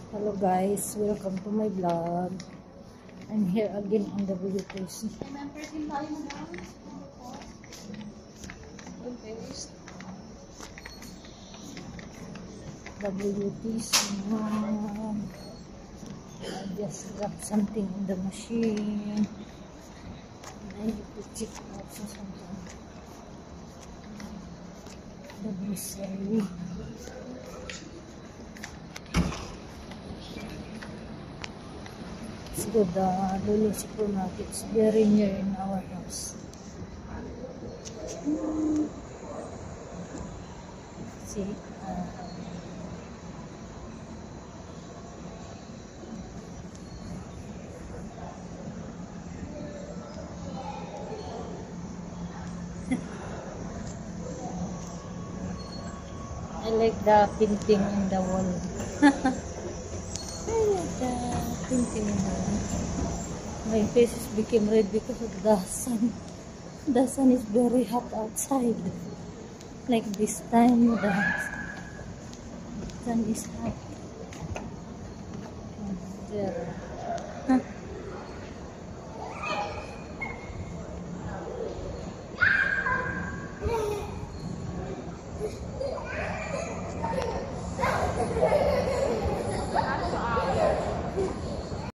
Hello guys, welcome to my vlog. I'm here again on WTC. WTC. I just dropped something in the machine. I need to check also something. The grocery. Let's go to the Lulu supermarket. It's very near in our house. See, I like the painting in the wall. I like the painting in the wall. My face became red because of the sun. The sun is very hot outside. Like this time, the sun is hot. There.